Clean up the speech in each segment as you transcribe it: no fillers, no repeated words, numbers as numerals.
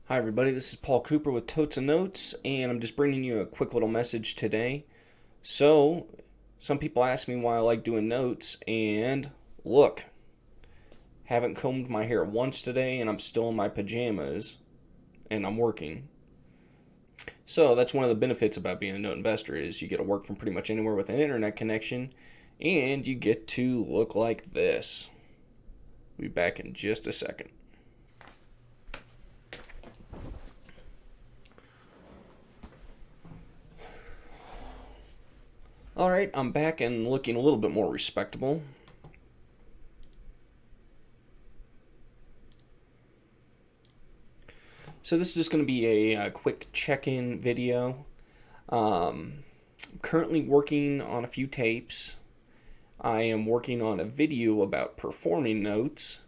Hi, everybody. This is Paul Cooper with Totes and Notes, and I'm just bringing you a quick little message today. So, some people ask me why I like doing notes, and look, haven't combed my hair once today, and I'm still in my pajamas, and I'm working. So, that's one of the benefits about being a note investor is you get to work from pretty much anywhere with an internet connection, and you get to look like this. We'll be back in just a second. All right, I'm back and looking a little bit more respectable. So this is just going to be a quick check-in video. I'm currently working on a few tapes. I am working on a video about performing notes.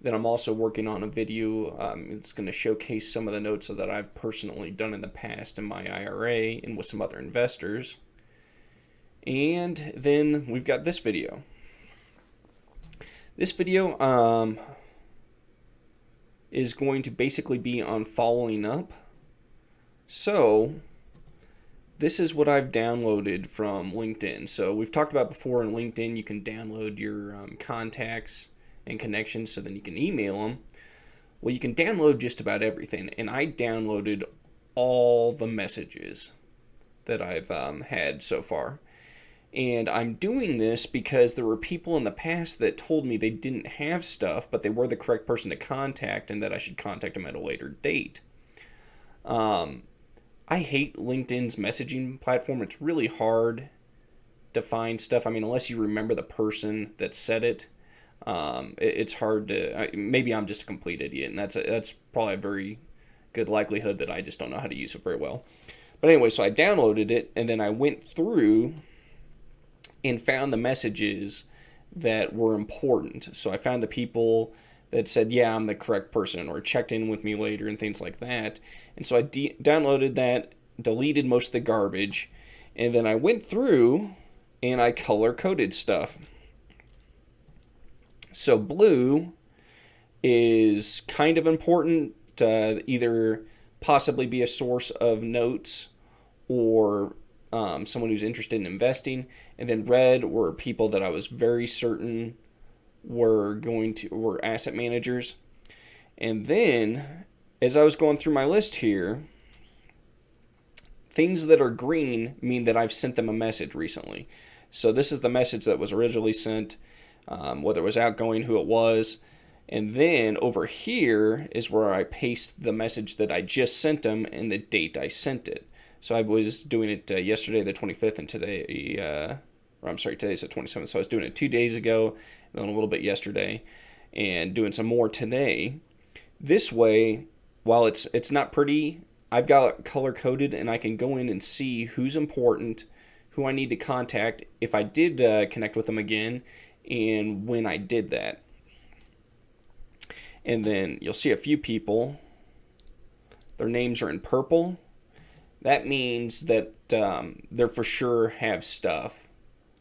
Then I'm also working on a video. It's going to showcase some of the notes that I've personally done in the past in my IRA and with some other investors. And then we've got this video. This video is going to basically be on following up. So this is what I've downloaded from LinkedIn. So we've talked about before in LinkedIn, you can download your contacts and connections so then you can email them. Well, you can download just about everything. And I downloaded all the messages that I've had so far. And I'm doing this because there were people in the past that told me they didn't have stuff, but they were the correct person to contact and that I should contact them at a later date. I hate LinkedIn's messaging platform. It's really hard to find stuff. I mean, unless you remember the person that said it, it's hard to. Maybe I'm just a complete idiot, and that's probably a very good likelihood that I just don't know how to use it very well. But anyway, so I downloaded it, and then I went through and found the messages that were important. So I found the people that said, yeah, I'm the correct person, or checked in with me later and things like that. And so I downloaded that, deleted most of the garbage, and then I went through and I color-coded stuff. So blue is kind of important to either possibly be a source of notes or someone who's interested in investing. And then red were people that I was very certain were asset managers. And then as I was going through my list here, things that are green mean that I've sent them a message recently. So this is the message that was originally sent, whether it was outgoing, who it was. And then over here is where I paste the message that I just sent them and the date I sent it. So I was doing it yesterday, the 25th, and today, today's the 27th. So I was doing it 2 days ago, and then a little bit yesterday, and doing some more today. This way, while it's not pretty, I've got it color coded, and I can go in and see who's important, who I need to contact if I did connect with them again, and when I did that. And then you'll see a few people. Their names are in purple. That means that they for sure have stuff.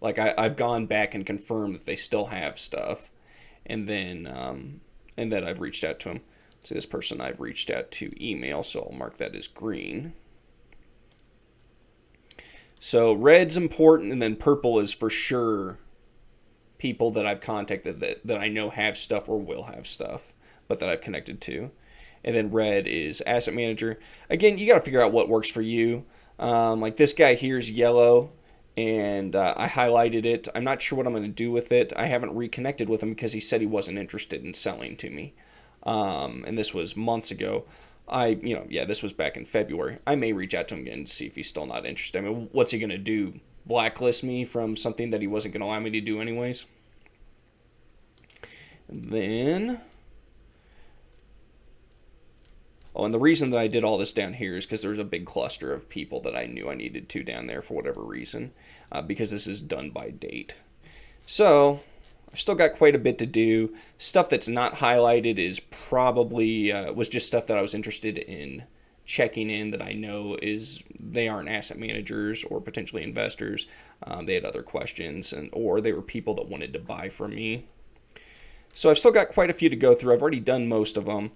Like I've gone back and confirmed that they still have stuff, and then and that I've reached out to them. So this person I've reached out to email, so I'll mark that as green. So red's important, and then purple is for sure people that I've contacted that I know have stuff or will have stuff, but that I've connected to. And then red is asset manager. Again, you got to figure out what works for you. Like this guy here is yellow, and I highlighted it. I'm not sure what I'm going to do with it. I haven't reconnected with him because he said he wasn't interested in selling to me. And this was months ago. This was back in February. I may reach out to him again to see if he's still not interested. I mean, what's he going to do? Blacklist me from something that he wasn't going to allow me to do anyways? And then... Oh, and the reason that I did all this down here is because there was a big cluster of people that I knew I needed to down there for whatever reason, because this is done by date. So I've still got quite a bit to do. Stuff that's not highlighted is probably was just stuff that I was interested in checking in that I know they aren't asset managers or potentially investors. They had other questions, or they were people that wanted to buy from me. So I've still got quite a few to go through. I've already done most of them.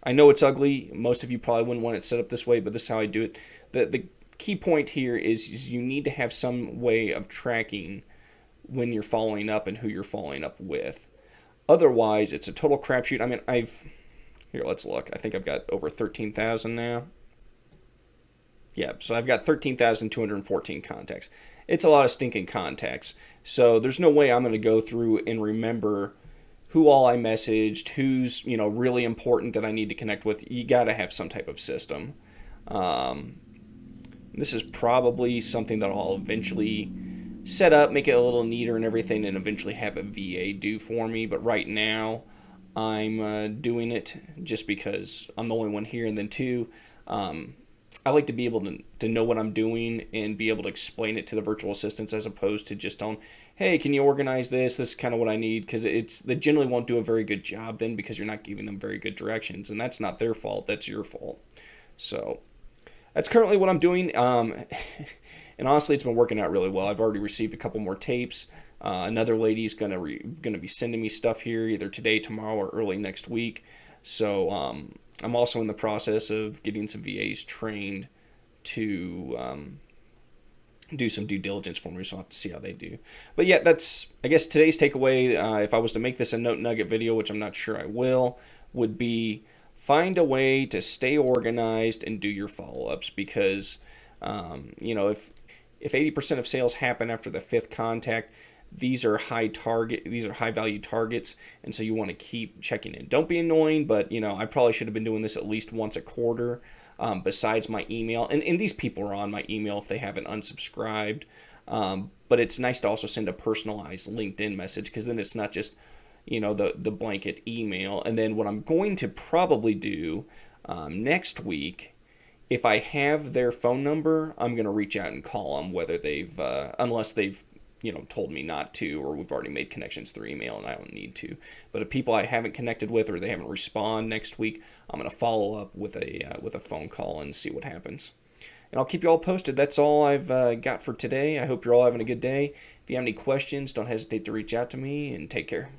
I know it's ugly. Most of you probably wouldn't want it set up this way, but this is how I do it. The key point here is you need to have some way of tracking when you're following up and who you're following up with. Otherwise, it's a total crapshoot. I mean, here, let's look. I think I've got over 13,000 now. Yeah, so I've got 13,214 contacts. It's a lot of stinking contacts. So there's no way I'm going to go through and remember who all I messaged, who's, really important that I need to connect with. You got to have some type of system. This is probably something that I'll eventually set up, make it a little neater and everything, and eventually have a VA do for me. But right now, I'm doing it just because I'm the only one here. And then two, I like to be able to know what I'm doing and be able to explain it to the virtual assistants as opposed to just on, hey, can you organize this? This is kind of what I need, because they generally won't do a very good job then because you're not giving them very good directions, and that's not their fault. That's your fault. So that's currently what I'm doing. And honestly, it's been working out really well. I've already received a couple more tapes. Another lady's gonna be sending me stuff here either today, tomorrow, or early next week. So I'm also in the process of getting some VAs trained to do some due diligence for me, so I'll have to see how they do. But yeah, that's, I guess, today's takeaway. If I was to make this a Note Nugget video, which I'm not sure I will, would be find a way to stay organized and do your follow-ups, because if 80% of sales happen after the 5th contact, these are high value targets, and so you want to keep checking in. Don't be annoying, but I probably should have been doing this at least once a quarter, besides my email. And these people are on my email if they haven't unsubscribed. But it's nice to also send a personalized LinkedIn message, because then it's not just the blanket email. And then what I'm going to probably do next week, if I have their phone number, I'm going to reach out and call them, whether unless they've told me not to, or we've already made connections through email and I don't need to. But if people I haven't connected with or they haven't responded next week, I'm going to follow up with a phone call and see what happens. And I'll keep you all posted. That's all I've got for today. I hope you're all having a good day. If you have any questions, don't hesitate to reach out to me, and take care.